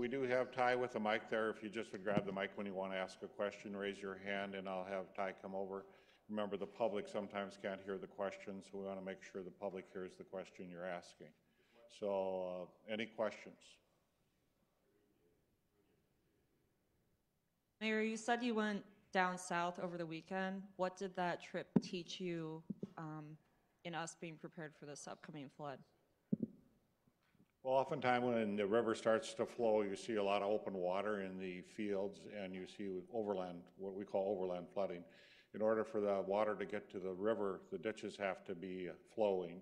we do have Ty with the mic there. If you just would grab the mic when you want to ask a question, raise your hand, and I'll have Ty come over. Remember, the public sometimes can't hear the question, so we want to make sure the public hears the question you're asking. So, any questions? Mayor, you said you went down south over the weekend. What did that trip teach you in us being prepared for this upcoming flood? Well, oftentimes when the river starts to flow, you see a lot of open water in the fields, and you see overland, what we call overland flooding. In order for the water to get to the river, the ditches have to be flowing.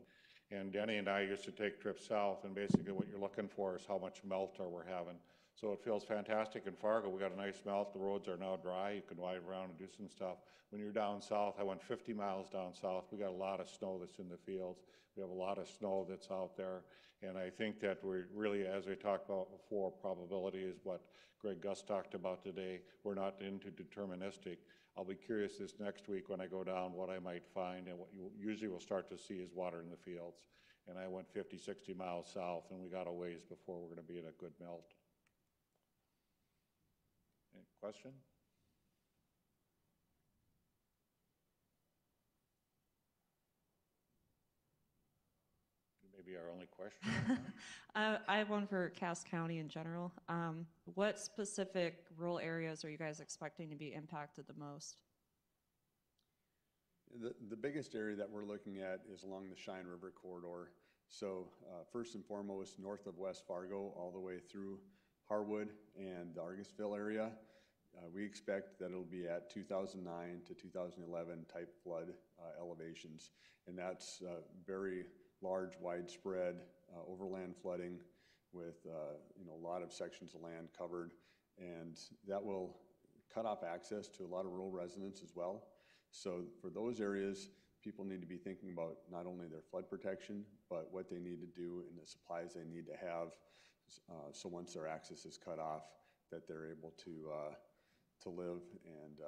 And Denny and I used to take trips south, and basically what you're looking for is how much melt are we having. So it feels fantastic in Fargo. We got a nice melt. The roads are now dry. You can ride around and do some stuff. When you're down south, I went 50 miles down south. We got a lot of snow that's in the fields. We have a lot of snow that's out there. And I think that we're really, as we talked about before, probability is what Greg Gus talked about today. We're not into deterministic. I'll be curious this next week when I go down what I might find, and what you usually will start to see is water in the fields. And I went 50, 60 miles south, and we got a ways before we're going to be in a good melt. Any question? Maybe our only question. I have one for Cass County in general. What specific rural areas are you guys expecting to be impacted the most? The biggest area that we're looking at is along the Cheyenne River corridor. So first and foremost, north of West Fargo, all the way through Harwood and the Argosville area. We expect that it'll be at 2009 to 2011 type flood elevations. And that's very large, widespread overland flooding with a lot of sections of land covered. And that will cut off access to a lot of rural residents as well. So for those areas, people need to be thinking about not only their flood protection, but what they need to do and the supplies they need to have. So once their access is cut off, that they're able to live and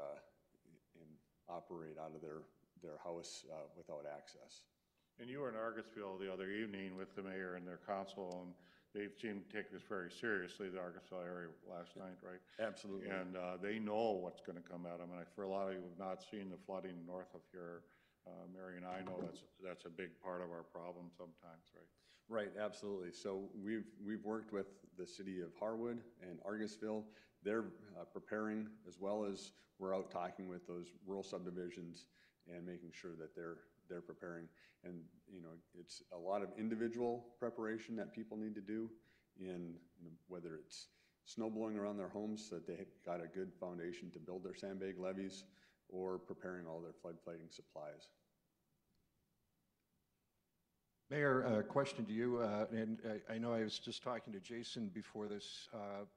operate out of their house without access. And you were in Argosville the other evening with the mayor and their council, and they seem to take this very seriously, the Argosville area last night, right? Absolutely. And they know what's going to come at them. And for a lot of you who have not seen the flooding north of here, Mary and I know that's a big part of our problem sometimes, right? Right, absolutely. So we've worked with the city of Harwood and Argosville. They're preparing, as well as we're out talking with those rural subdivisions and making sure that they're preparing. And it's a lot of individual preparation that people need to do in whether it's snow blowing around their homes so that they've got a good foundation to build their sandbag levees, or preparing all their flood fighting supplies. Mayor, a question to you, and I know I was just talking to Jason before this.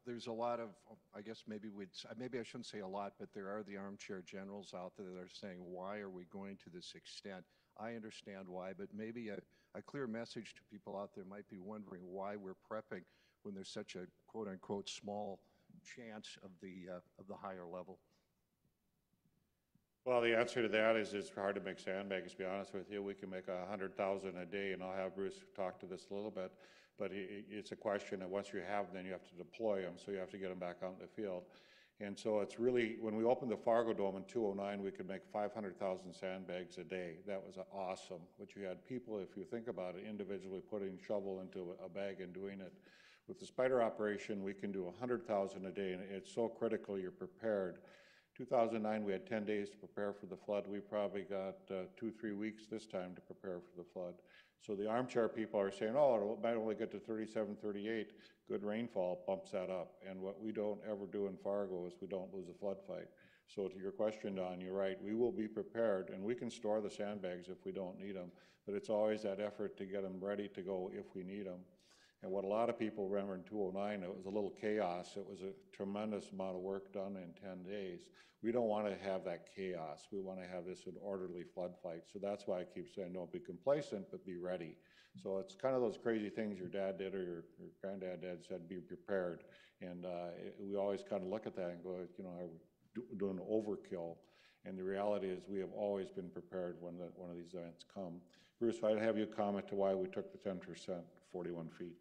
There's a lot of, I guess maybe I shouldn't say a lot, but there are the armchair generals out there that are saying, why are we going to this extent? I understand why, but maybe a clear message to people out there might be wondering why we're prepping when there's such a quote-unquote small chance of the higher level. Well, the answer to that is it's hard to make sandbags, to be honest with you. We can make 100,000 a day, and I'll have Bruce talk to this a little bit, but it's a question that once you have them, then you have to deploy them, so you have to get them back out in the field. And so it's really, when we opened the Fargo Dome in 2009, we could make 500,000 sandbags a day. That was awesome. But you had people, if you think about it, individually putting shovel into a bag and doing it. With the spider operation, we can do 100,000 a day, and it's so critical you're prepared. 2009, we had 10 days to prepare for the flood. We probably got 2-3 weeks this time to prepare for the flood. So the armchair people are saying, oh, it might only get to 37, 38. Good rainfall bumps that up. And what we don't ever do in Fargo is we don't lose a flood fight. So to your question, Don, you're right. We will be prepared, and we can store the sandbags if we don't need them. But it's always that effort to get them ready to go if we need them. And what a lot of people remember in 2009, it was a little chaos. It was a tremendous amount of work done in 10 days. We don't want to have that chaos. We want to have this an orderly flood fight. So that's why I keep saying don't be complacent, but be ready. So it's kind of those crazy things your dad did or your granddad said, be prepared. And we always kind of look at that and go, are we doing overkill? And the reality is we have always been prepared when one of these events come. Bruce, I'd have you comment to why we took the 10%, 41 feet.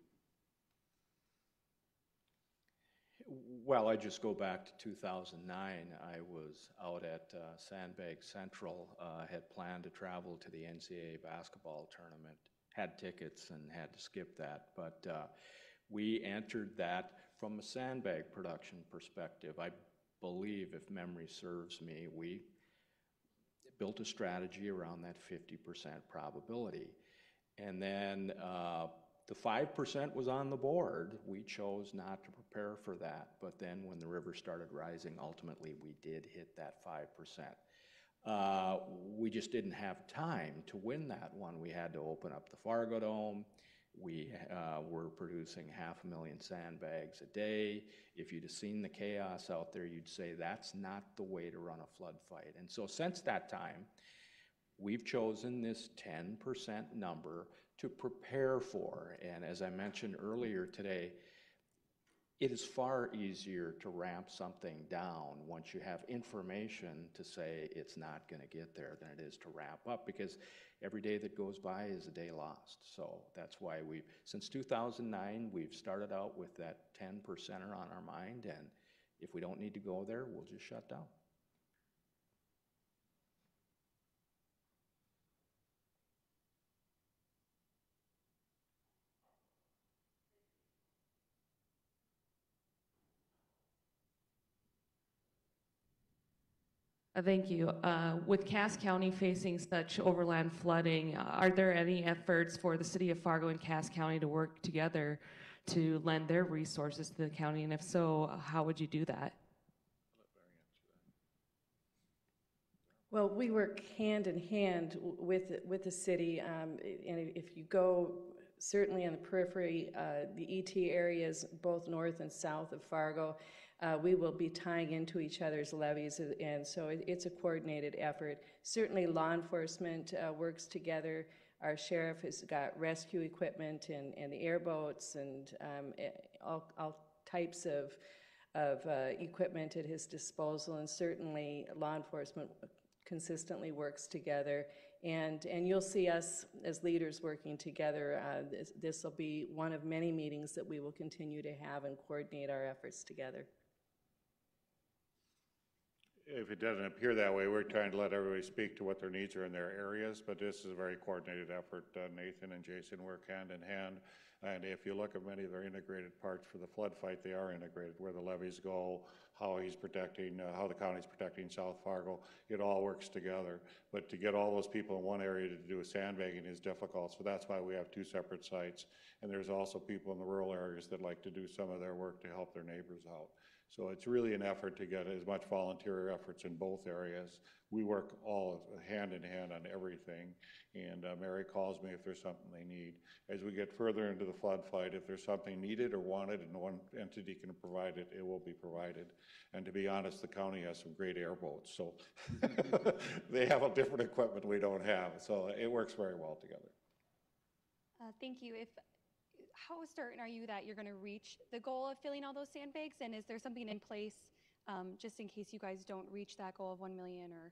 Well, I just go back to 2009. I was out at Sandbag Central, had planned to travel to the NCAA basketball tournament, had tickets and had to skip that. But we entered that from a sandbag production perspective. I believe, if memory serves me, we built a strategy around that 50% probability. And then the 5% was on the board. We chose not to prepare for that. But then when the river started rising, ultimately we did hit that 5%. We just didn't have time to win that one. We had to open up the Fargo Dome. We were producing 500,000 sandbags a day. If you'd have seen the chaos out there, you'd say that's not the way to run a flood fight. And so since that time, we've chosen this 10% number to prepare for. And as I mentioned earlier today, it is far easier to ramp something down once you have information to say it's not going to get there than it is to ramp up, because every day that goes by is a day lost. So that's why since 2009, we've started out with that 10%er on our mind, and if we don't need to go there, we'll just shut down. Thank you. With Cass County facing such overland flooding, are there any efforts for the city of Fargo and Cass County to work together to lend their resources to the county? And if so, how would you do that? Well, we work hand in hand with the city, and if you go certainly on the periphery, the ET areas, both north and south of Fargo, we will be tying into each other's levees, and so it's a coordinated effort. Certainly law enforcement works together. Our sheriff has got rescue equipment and the airboats and all types of equipment at his disposal, and certainly law enforcement consistently works together. And you'll see us as leaders working together. This will be one of many meetings that we will continue to have and coordinate our efforts together. If it doesn't appear that way, we're trying to let everybody speak to what their needs are in their areas, but this is a very coordinated effort. Nathan and Jason work hand in hand, and if you look at many of their integrated parts for the flood fight, they are integrated, where the levees go, how he's protecting, how the county's protecting South Fargo. It all works together, but to get all those people in one area to do sandbagging is difficult, so that's why we have two separate sites. And there's also people in the rural areas that like to do some of their work to help their neighbors out. So it's really an effort to get as much volunteer efforts in both areas. We work all hand in hand on everything, and Mary calls me if there's something they need. As we get further into the flood fight, if there's something needed or wanted and one entity can provide it, it will be provided. And to be honest, the county has some great airboats, so they have a different equipment we don't have, so it works very well together. Thank you. How certain are you that you're going to reach the goal of filling all those sandbags? And is there something in place just in case you guys don't reach that goal of 1 million or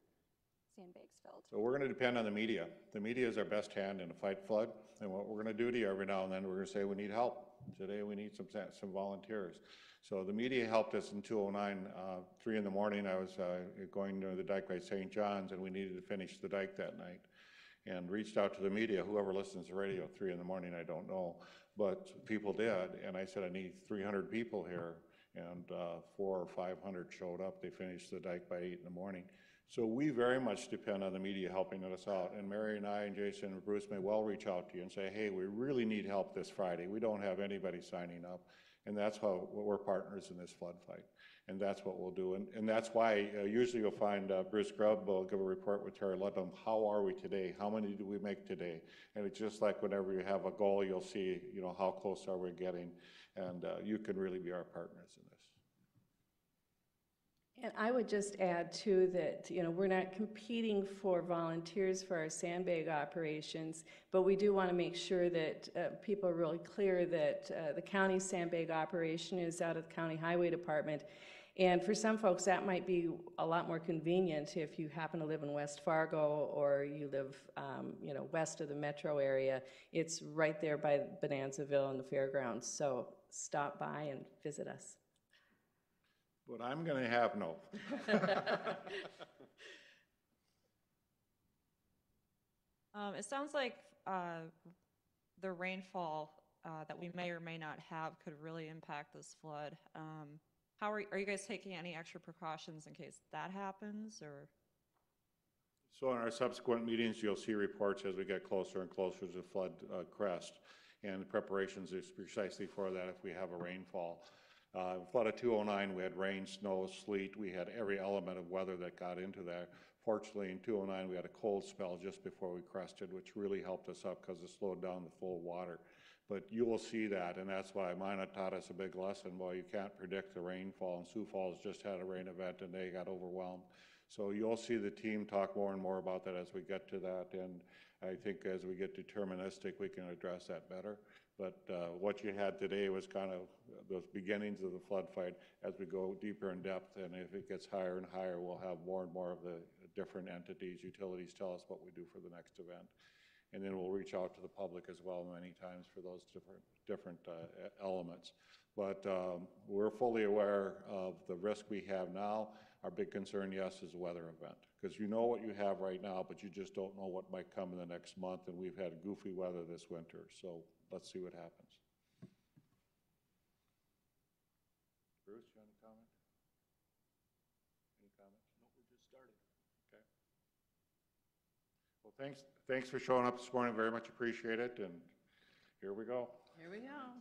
sandbags filled? So we're going to depend on the media. The media is our best hand in a fight flood. And what we're going to do to you every now and then, we're going to say we need help. Today we need some volunteers. So the media helped us in 2009. 3 in the morning, I was going to the dike by St. John's, and we needed to finish the dike that night. And reached out to the media. Whoever listens to radio at 3 in the morning, I don't know. But people did, and I said, I need 300 people here, and 400 or 500 showed up. They finished the dike by 8 in the morning. So we very much depend on the media helping us out, and Mary and I and Jason and Bruce may well reach out to you and say, hey, we really need help this Friday. We don't have anybody signing up, and that's how we're partners in this flood fight, and that's what we'll do. And that's why usually you'll find Bruce Grubb will give a report with Terry Ludlam. How are we today? How many did we make today? And it's just like whenever you have a goal, you'll see, how close are we getting, and you can really be our partners in this. And I would just add too that, we're not competing for volunteers for our sandbag operations, but we do want to make sure that people are really clear that the county sandbag operation is out of the county highway department. And for some folks, that might be a lot more convenient if you happen to live in West Fargo or you live, west of the metro area. It's right there by Bonanzaville and the fairgrounds. So stop by and visit us. But I'm going to have no. It sounds like the rainfall that we may or may not have could really impact this flood. How are you guys taking any extra precautions in case that happens, or? So in our subsequent meetings, you'll see reports as we get closer and closer to flood crest. And the preparations is precisely for that if we have a rainfall. Flood of 209, we had rain, snow, sleet. We had every element of weather that got into that. Fortunately, in 209, we had a cold spell just before we crested, which really helped us up because it slowed down the flow of water. But you will see that, and that's why mine taught us a big lesson. Well, you can't predict the rainfall, and Sioux Falls just had a rain event, and they got overwhelmed. So you'll see the team talk more and more about that as we get to that, and I think as we get deterministic, we can address that better. But what you had today was kind of those beginnings of the flood fight. As we go deeper in depth, and if it gets higher and higher, we'll have more and more of the different entities, utilities tell us what we do for the next event. And then we'll reach out to the public as well many times for those different elements. But we're fully aware of the risk we have now. Our big concern, yes, is a weather event. Because you know what you have right now, but you just don't know what might come in the next month. And we've had goofy weather this winter, so let's see what happens. Bruce, you want to comment? Any comments? No, we're just starting. Okay. Well, thanks for showing up this morning. Very much appreciate it. And here we go. Here we go.